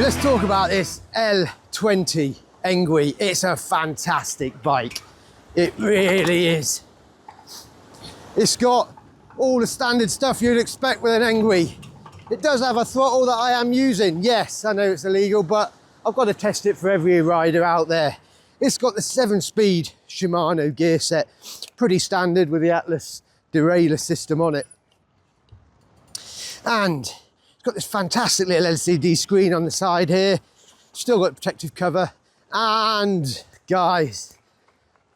Let's talk about this L20 Engwe. It's a fantastic bike. It really is. It's got all the standard stuff you'd expect with an Engwe. It does have a throttle that I am using. Yes, I know it's illegal, but I've got to test it for every rider out there. It's got the 7-speed Shimano gear set. Pretty standard with the Atlas derailleur system on it. And it's got this fantastic little LCD screen on the side here. Still got protective cover. And guys,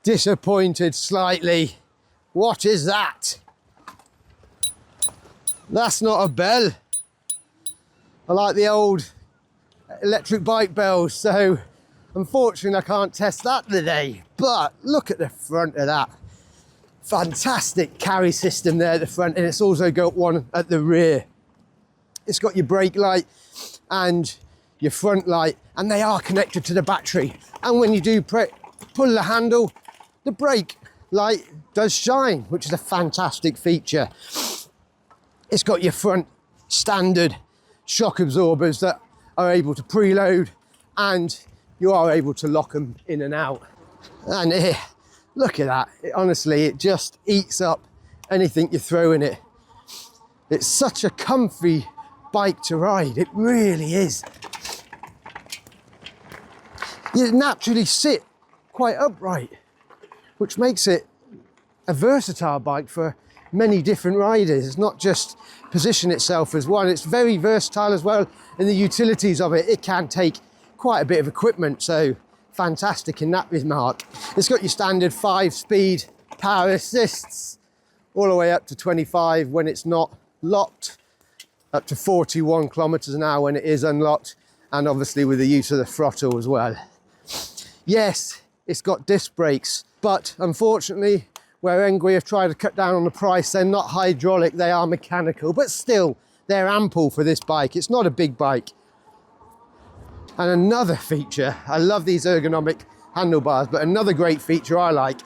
disappointed slightly. What is that? That's not a bell. I like the old electric bike bells, so unfortunately I can't test that today. But look at the front of that. Fantastic carry system there at the front, and it's also got one at the rear. It's got your brake light and your front light, and they are connected to the battery. And when you do pull the handle, the brake light does shine, which is a fantastic feature. It's got your front standard shock absorbers that are able to preload, and you are able to lock them in and out. And here, look at that. Honestly, it just eats up anything you throw in it. It's such a comfy bike to ride. It really is. You naturally sit quite upright, which makes it a versatile bike for many different riders. It's not just position itself as one, it's very versatile as well in the utilities of it. It can take quite a bit of equipment, so fantastic in that remark. It's got your standard 5-speed power assists, all the way up to 25 when it's not locked, up to 41 kilometers an hour when it is unlocked, and obviously with the use of the throttle as well. Yes, it's got disc brakes, but unfortunately, where Engwe have tried to cut down on the price, they're not hydraulic, they are mechanical, but still, they're ample for this bike. It's not a big bike. And another feature, I love these ergonomic handlebars, but another great feature I like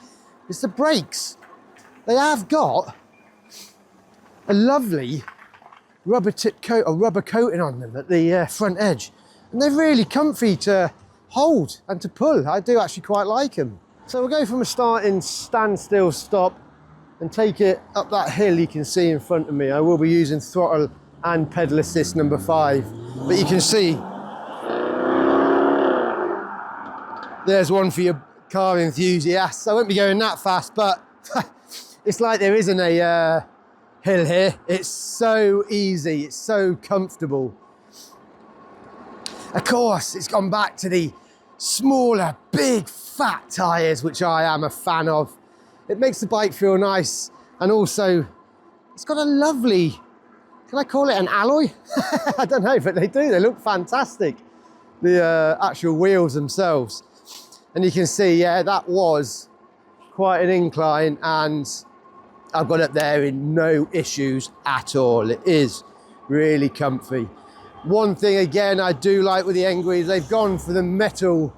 is the brakes. They have got a lovely rubber tip coat or rubber coating on them at the front edge. And they're really comfy to hold and to pull. I do actually quite like them. So we'll go from a starting standstill stop and take it up that hill you can see in front of me. I will be using throttle and pedal assist number 5. But you can see, there's one for your car enthusiasts. I won't be going that fast, but it's like there isn't a hill here. It's so easy, it's so comfortable. Of course, it's gone back to the smaller, big, fat tyres, which I am a fan of. It makes the bike feel nice, and also it's got a lovely, can I call it an alloy? I don't know, but they do, they look fantastic. The actual wheels themselves. And you can see, yeah, that was quite an incline, and I've got up there in no issues at all. It is really comfy. One thing again I do like with the Engwe is they've gone for the metal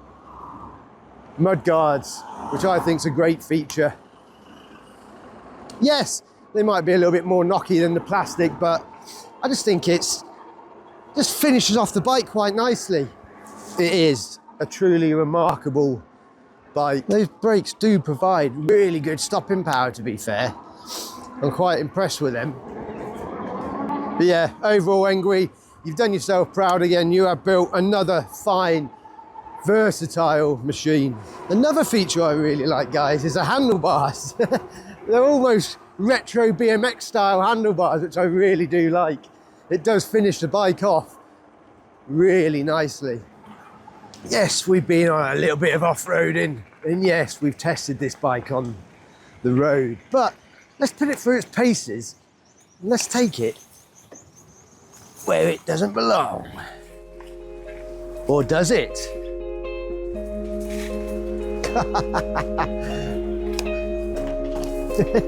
mud guards, which I think is a great feature. Yes, they might be a little bit more knocky than the plastic, but I just think it's just finishes off the bike quite nicely. It is a truly remarkable bike. Those brakes do provide really good stopping power, to be fair. I'm quite impressed with them. But yeah, overall Engwe, you've done yourself proud again. You have built another fine, versatile machine. Another feature I really like, guys, is the handlebars. They're almost retro BMX style handlebars, which I really do like. It does finish the bike off really nicely. Yes, we've been on a little bit of off-roading, and yes, we've tested this bike on the road, but let's put it through its paces, and let's take it where it doesn't belong. Or does it?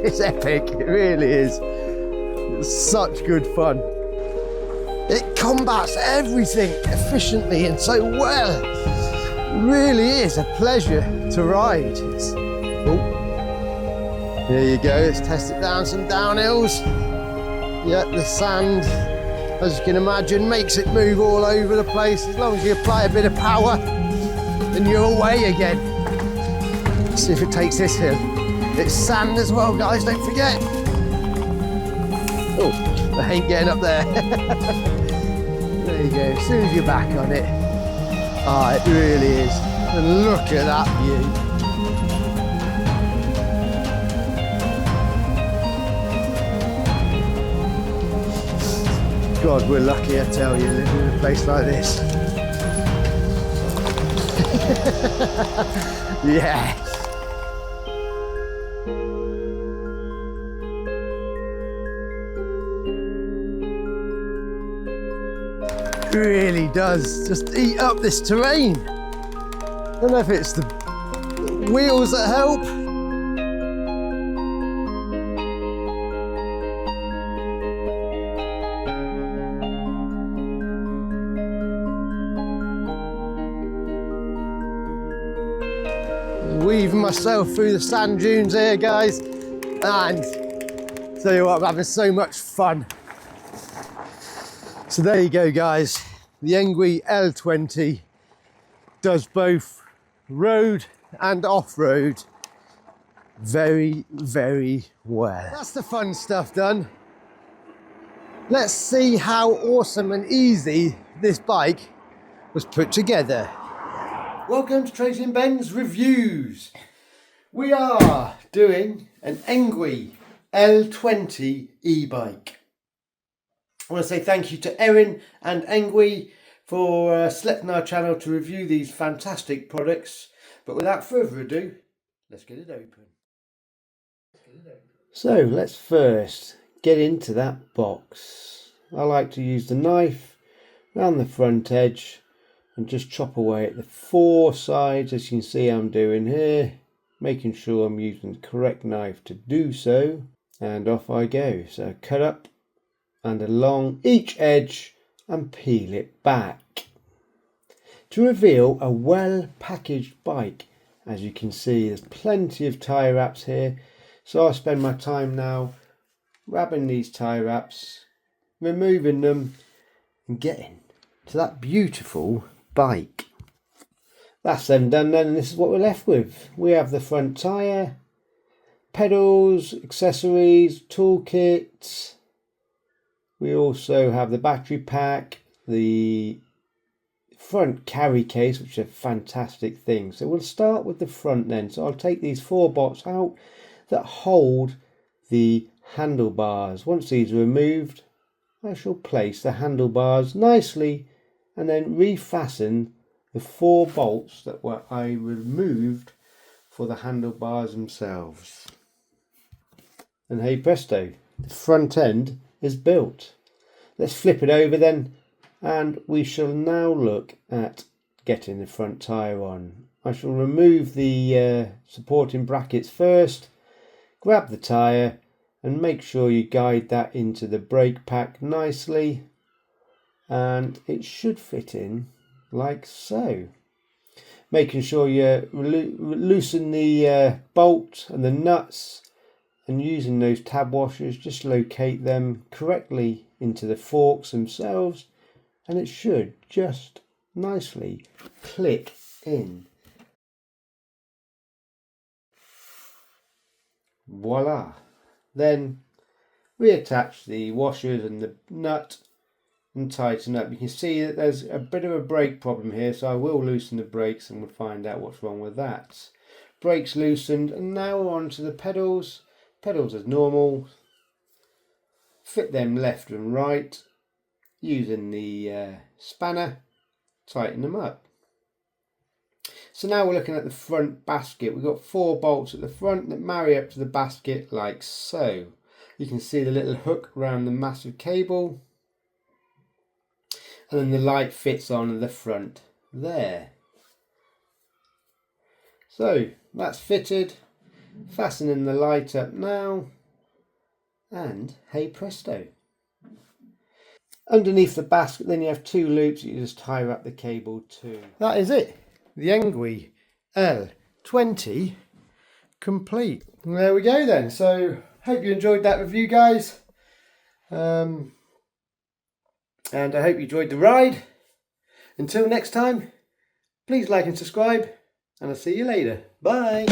It's epic, it really is. It's such good fun. It combats everything efficiently and so well. It really is a pleasure to ride. Here you go, let's test it down some downhills. Yeah, the sand as you can imagine, makes it move all over the place. As long as you apply a bit of power, then you're away again. Let's see if it takes this hill. It's sand as well, guys, don't forget. Oh, I ain't getting up there. There you go, as soon as you're back on it. Ah, it really is. And look at that view. God, we're lucky, I tell you, living in a place like this. Yes. It really does just eat up this terrain. I don't know if it's the wheels that help. Weaving myself through the sand dunes here, guys, and tell you what, I'm having so much fun. So there you go, guys. The Engwe L20 does both road and off-road very, very well. That's the fun stuff done. Let's see how awesome and easy this bike was put together. Welcome to Tracy and Ben's Reviews. We are doing an Engwe L20 e-bike. I want to say thank you to Erin and Engwe for selecting our channel to review these fantastic products. But without further ado, let's get it open. So let's first get into that box. I like to use the knife around the front edge and just chop away at the four sides, as you can see I'm doing here, making sure I'm using the correct knife to do so, and off I go. So cut up and along each edge and peel it back to reveal a well packaged bike. As you can see, there's plenty of tie wraps here, so I spend my time now grabbing these tie wraps, removing them and getting to that beautiful bike. That's them done then, and this is what we're left with. We have the front tyre, pedals, accessories, toolkit. We also have the battery pack, the front carry case, which is a fantastic thing. So we'll start with the front then. So I'll take these four bolts out that hold the handlebars. Once these are removed, I shall place the handlebars nicely and then refasten the four bolts that I removed for the handlebars themselves. And hey presto, the front end is built. Let's flip it over then, and we shall now look at getting the front tyre on. I shall remove the supporting brackets first, grab the tyre and make sure you guide that into the brake pack nicely, and it should fit in like so. Making sure you loosen the bolt and the nuts, and using those tab washers just locate them correctly into the forks themselves, and it should just nicely click in. Voila! Then reattach the washers and the nut and tighten up. You can see that there's a bit of a brake problem here, so I will loosen the brakes and we'll find out what's wrong with that. Brakes loosened, and now we're on to the pedals. Pedals as normal. Fit them left and right using the spanner, tighten them up. So now we're looking at the front basket. We've got four bolts at the front that marry up to the basket like so. You can see the little hook around the massive cable, and then the light fits on the front there. So that's fitted, fastening the light up now, and hey presto. Underneath the basket then you have two loops you just tie wrap the cable to. That is it. The Engwe L20 complete. And there we go then. So hope you enjoyed that review, guys. And I hope you enjoyed the ride. Until next time, please like and subscribe, and I'll see you later. Bye.